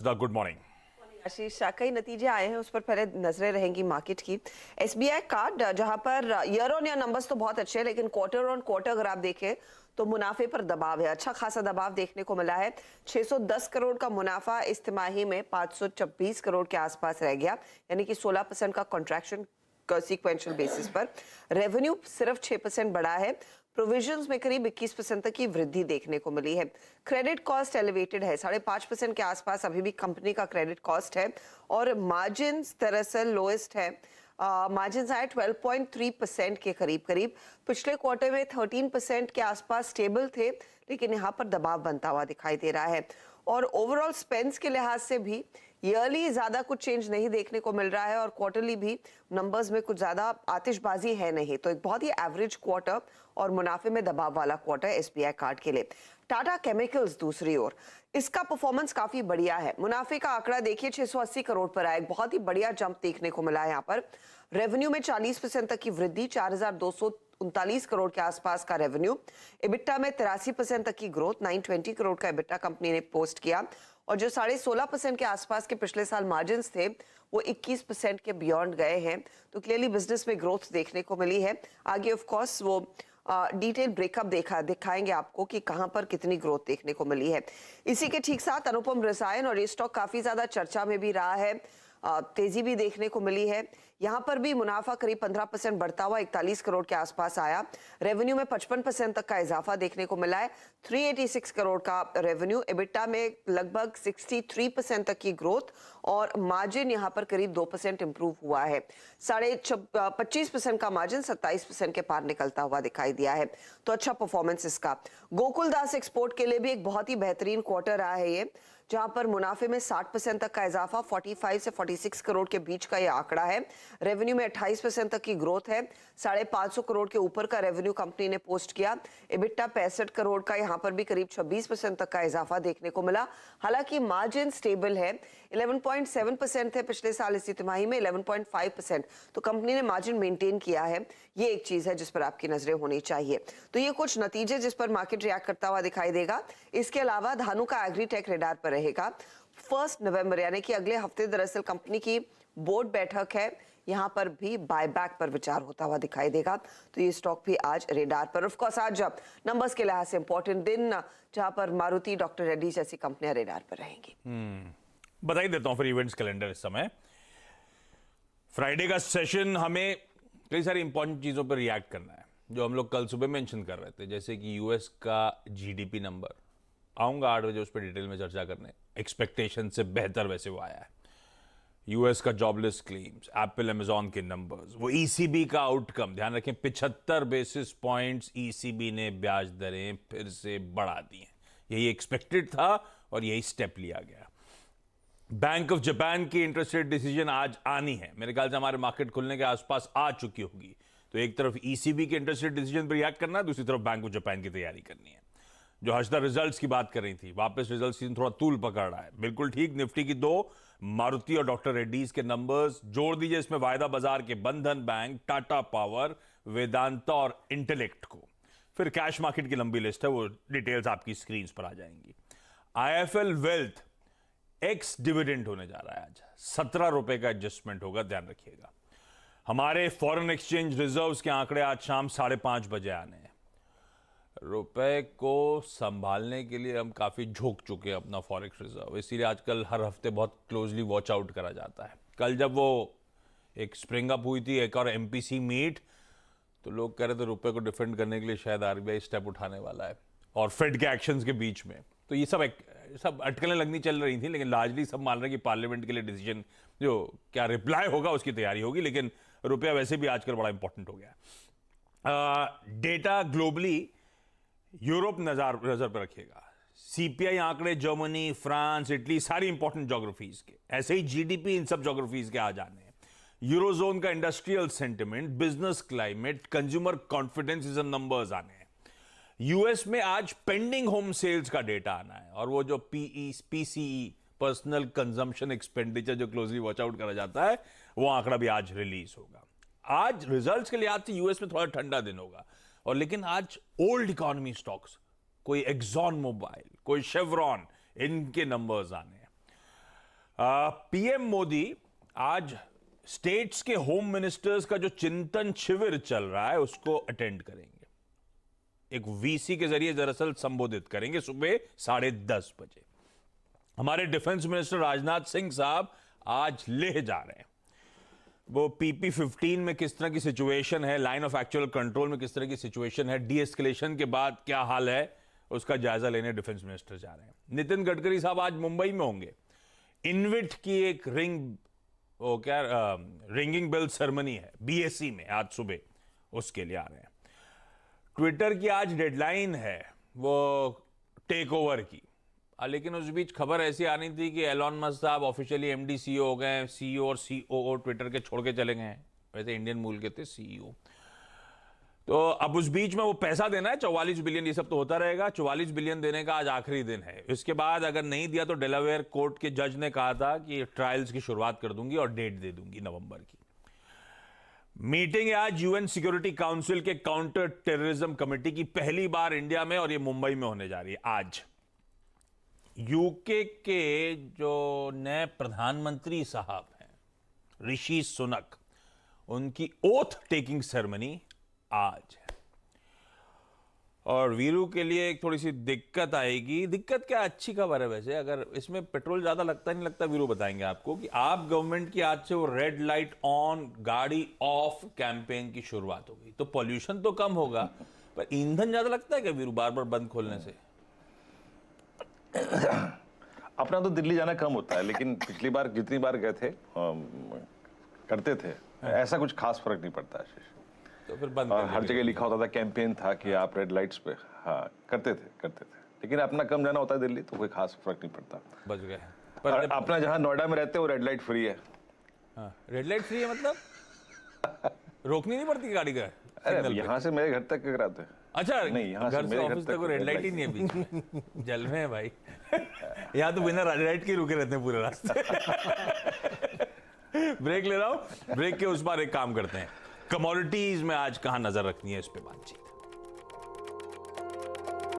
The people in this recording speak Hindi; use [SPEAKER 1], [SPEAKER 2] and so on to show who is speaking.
[SPEAKER 1] गुड मॉर्निंग
[SPEAKER 2] आशीष, कई नतीजे आए हैं, उस पर पहले नजरें रहेंगी मार्केट की। एसबीआई कार्ड, जहां per year on year numbers तो बहुत अच्छे हैं, लेकिन क्वार्टर ऑन क्वार्टर अगर आप देखें तो मुनाफे पर दबाव है, अच्छा खासा दबाव देखने को मिला है। 610 करोड़ का मुनाफा इस तिमाही में 526 करोड़ के आसपास रह गया, यानी कि 16% का कॉन्ट्रैक्शन सीक्वेंशियल बेसिस पर। रेवेन्यू सिर्फ 6% बढ़ा है। प्रोविजंस में करीब 21% तक की वृद्धि देखने को मिली है। क्रेडिट कॉस्ट एलिवेटेड है, 5.5% के आसपास अभी भी कंपनी का क्रेडिट कॉस्ट है। और मार्जिन दरअसल लोएस्ट है, मार्जिन आए 12.3% के करीब करीब। पिछले क्वार्टर में 13% के आसपास स्टेबल थे, लेकिन यहाँ पर दबाव बनता हुआ दिखाई दे रहा है। और ओवरऑल स्पेंड्स के लिहाज से भी ईयरली ज्यादा कुछ चेंज नहीं देखने को मिल रहा है, और क्वार्टरली भी नंबर्स में कुछ ज्यादा आतिशबाजी है नहीं। तो एक बहुत ही एवरेज क्वार्टर और मुनाफे में दबाव वाला क्वार्टर एसबीआई कार्ड के लिए। टाटा केमिकल्स दूसरी ओर, इसका परफॉर्मेंस काफी बढ़िया है। मुनाफे का आंकड़ा देखिए 680 करोड़ पर आया, एक बहुत ही बढ़िया जंप देखने को मिला है यहाँ पर। रेवेन्यू में 40% तक की वृद्धि, 4239 करोड़ के आसपास का रेवेन्यू। इबिट्टा में 83% तक की ग्रोथ, 920 करोड़ का इबिट्टा कंपनी ने पोस्ट किया। और जो 16.5% के आसपास के पिछले साल मार्जिन थे, वो 21% के बियॉन्ड गए हैं। तो क्लियरली बिजनेस में ग्रोथ देखने को मिली है। आगे ऑफ कोर्स वो डिटेल ब्रेकअप दिखाएंगे आपको कि कहां पर कितनी ग्रोथ देखने को मिली है। इसी के ठीक साथ अनुपम रसायन, और ये स्टॉक काफी ज्यादा चर्चा में भी रहा है, तेजी भी देखने को मिली है। यहां पर भी मुनाफा करीब 15% बढ़ता हुआ 41 करोड़ के आसपास आया। रेवेन्यू में 55% तक का इजाफा देखने को मिला है, 386 करोड़ का रेवेन्यू। इबिट्टा में लगभग 63% तक की ग्रोथ, और मार्जिन यहां पर करीब 2% इंप्रूव हुआ है। 25% का मार्जिन 27% के पार निकलता हुआ दिखाई दिया है। तो अच्छा परफॉर्मेंस इसका। गोकुलदास एक्सपोर्ट के लिए भी एक बहुत ही बेहतरीन क्वार्टर रहा है ये, जहां पर मुनाफे में 60% तक का इजाफा, 45 से 46 करोड़ के बीच का यह आंकड़ा है। रेवेन्यू में 28% तक की ग्रोथ है, 550 करोड़ के ऊपर का रेवेन्यू कंपनी ने पोस्ट किया। इबिट्टा 65 करोड़ का, यहां पर भी करीब 26% तक का इजाफा देखने को मिला। हालांकि मार्जिन स्टेबल है, 11.7% थे पिछले साल इसी तिमाही में 11.5%, तो कंपनी ने मार्जिन मेंटेन किया है। ये एक चीज है जिस पर आपकी नजरें होनी चाहिए। तो ये कुछ नतीजे जिस पर मार्केट रिएक्ट करता हुआ दिखाई देगा। इसके अलावा धानु का एग्रीटेक रेडार पर रहेगा। 1 नवंबर यानी कि अगले हफ्ते दरअसल कंपनी की बोर्ड बैठक है, यहां पर भी बायबैक पर विचार होता हुआ दिखाई देगा। तो ये स्टॉक भी आज रेडार पर। ऑफ कोर्स आज नंबर्स के लिहाज से इंपॉर्टेंट दिन, जहां पर मारुति, डॉक्टर रेड्डी जैसी कंपनियां रेडार पर रहेंगी।
[SPEAKER 1] बता ही देता हूं फिर इवेंट्स कैलेंडर। इस समय फ्राइडे का सेशन हमें कई सारी इंपॉर्टेंट चीजों पर रिएक्ट करना है, जो हम लोग कल सुबह मेंशन कर रहे थे, जैसे कि यूएस का जीडीपी नंबर। आऊंगा 8 बजे उस पर डिटेल में चर्चा करने। एक्सपेक्टेशन से बेहतर वैसे वो आया है। यूएस का जॉबलेस क्लेम्स, एप्पल अमेजॉन के नंबर्स, वो ईसीबी का आउटकम। ध्यान रखें 75 बेसिस पॉइंट्स ईसीबी ने ब्याज दरें फिर से बढ़ा दी हैं। यही एक्सपेक्टेड था और यही स्टेप लिया गया। बैंक ऑफ जापान की इंटरेस्ट रेट डिसीजन आज आनी है, मेरे ख्याल से हमारे मार्केट खुलने के आसपास आ चुकी होगी। तो एक तरफ ईसीबी के इंटरेस्ट रेट डिसीजन पर रिएक्ट करना है, दूसरी तरफ बैंक ऑफ जापान की तैयारी करनी है। जो हर्षदा रिजल्ट्स की बात कर रही थी, वापस रिजल्ट सीजन थोड़ा तूल पकड़ रहा है। बिल्कुल ठीक, निफ्टी की 2, मारुति और डॉक्टर रेड्डीज के नंबर्स जोड़ दीजिए इसमें वायदा बाजार के बंधन बैंक, टाटा पावर, वेदांता और इंटेलेक्ट को। फिर कैश मार्केट की लंबी लिस्ट है, वो डिटेल्स आपकी स्क्रीन पर आ जाएंगी। आईएफएल वेल्थ एक्स डिविडेंड होने जा रहा है आज, 17 रुपए का एडजस्टमेंट होगा, ध्यान रखिएगा। हमारे फॉरेन एक्सचेंज रिजर्व्स के आंकड़े आज शाम 5:30 बजे आने हैं। रुपए को संभालने के लिए हम काफी झोंक चुके हैं अपना फॉरेक्स रिजर्व, इसीलिए आजकल हर हफ्ते बहुत क्लोजली वॉच आउट करा जाता है। कल जब वो एक स्प्रिंग अप हुई थी, एक और एमपीसी मीट, तो लोग कह रहे थे रुपए को डिफेंड करने के लिए शायद आरबीआई स्टेप उठाने वाला है, और फेड के एक्शंस के बीच में। तो ये सब अटकलें लगनी चल रही थी, लेकिन लार्जली सब मान रहे हैं कि पार्लियामेंट के लिए डिसीजन जो क्या रिप्लाई होगा उसकी तैयारी होगी। लेकिन रुपया वैसे भी आजकल बड़ा इंपॉर्टेंट हो गया। डेटा ग्लोबली यूरोप नजर पर रखिएगा। सीपीआई आंकड़े जर्मनी, फ्रांस, इटली, सारी इंपॉर्टेंट ज्योग्राफीज के, ऐसे ही जीडीपी इन सब ज्योग्राफीज के आ जाने हैं। यूरोजोन का industrial sentiment, business climate, consumer confidence, ये सब नंबर्स आने हैं। यूएस में आज पेंडिंग होम सेल्स का डेटा आना है, और वो जो पीसीई, पर्सनल कंजम्पशन एक्सपेंडिचर, जो क्लोजली वॉच आउट करा जाता है, वो आंकड़ा भी आज रिलीज होगा। आज रिजल्ट्स के लिहाज से यूएस में थोड़ा ठंडा दिन होगा, और लेकिन आज ओल्ड इकोनॉमी स्टॉक्स, कोई एक्सॉन मोबाइल, कोई शेवरॉन, इनके नंबर्स आने हैं। पीएम मोदी आज स्टेट्स के होम मिनिस्टर्स का जो चिंतन शिविर चल रहा है उसको अटेंड करेंगे। एक वीसी के जरिए दरअसल संबोधित करेंगे सुबह 10:30 बजे। हमारे डिफेंस मिनिस्टर राजनाथ सिंह साहब आज लेह जा रहे हैं। वो PP-15 में किस तरह की सिचुएशन है, लाइन ऑफ एक्चुअल कंट्रोल में किस तरह की सिचुएशन है, डी-एस्केलेशन के बाद क्या हाल है, उसका जायजा लेने डिफेंस मिनिस्टर जा रहे हैं। नितिन गडकरी साहब आज मुंबई में होंगे। इनविट की एक रिंगिंग बेल सेरेमनी है BSE में आज सुबह, उसके लिए आ रहे हैं। ट्विटर की आज डेडलाइन है वो टेक ओवर की, लेकिन उस बीच खबर ऐसी आ रही थी कि एलॉन मस्क साहब ऑफिशियली MD CEO हो गए, CEO और COO ट्विटर के छोड़ के चले गए हैं। वैसे इंडियन मूल के थे CEO। तो अब उस बीच में वो पैसा देना है 44 बिलियन, ये सब तो होता रहेगा। 44 बिलियन देने का आज आखिरी दिन है। इसके बाद अगर नहीं दिया तो डेलावेयर कोर्ट के जज ने कहा था कि ट्रायल्स की शुरुआत कर दूंगी और डेट दे दूंगी नवंबर की। मीटिंग है आज UN सिक्योरिटी काउंसिल के काउंटर टेररिज्म कमेटी की, पहली बार इंडिया में, और ये मुंबई में होने जा रही है आज। यूके के जो नए प्रधानमंत्री साहब हैं ऋषि सुनक, उनकी ओथ टेकिंग सेरेमनी आज है। और वीरू के लिए एक थोड़ी सी दिक्कत आएगी। दिक्कत क्या, अच्छी खबर है वैसे। अगर इसमें पेट्रोल ज्यादा लगता नहीं लगता, वीरू बताएंगे आपको कि आप गवर्नमेंट की आज से वो रेड लाइट ऑन गाड़ी ऑफ कैंपेन की शुरुआत हो गई। तो पॉल्यूशन तो कम होगा, पर ईंधन ज्यादा लगता है क्या वीरू बार बार बंद खोलने से?
[SPEAKER 3] अपना तो दिल्ली जाना कम होता है, लेकिन पिछली बार जितनी बार गए थे करते थे, ऐसा कुछ खास फर्क नहीं पड़ता है।
[SPEAKER 1] तो फिर बंद
[SPEAKER 3] हर जगह लिखा होता था, कैंपेन था कि आप रेड लाइट्स पे, हाँ करते थे। लेकिन अपना कम जाना होता है दिल्ली, तो कोई खास फर्क नहीं पड़ता।
[SPEAKER 1] बच गए।
[SPEAKER 3] पर अपना जहाँ नोएडा में रहते हैं वो रेड लाइट फ्री है।
[SPEAKER 1] हाँ, रेड लाइट फ्री है मतलब रोकनी नहीं पड़ती गाड़ी का?
[SPEAKER 3] अरे यहाँ से मेरे घर तक कराते हैं।
[SPEAKER 1] अच्छा,
[SPEAKER 3] नहीं, यहाँ
[SPEAKER 1] घर
[SPEAKER 3] से
[SPEAKER 1] से
[SPEAKER 3] मेरे घर
[SPEAKER 1] ऑफिस
[SPEAKER 3] तक
[SPEAKER 1] तक रेड लाइट ही नहीं है बीच में। जल में है भाई। यहाँ तो बिना रेड लाइट के रुके रहते हैं पूरे रास्ते। ब्रेक ले रहा हूं, ब्रेक के उस पार एक काम करते हैं, कमोडिटीज में आज कहां नजर रखनी है इस पे बातचीत।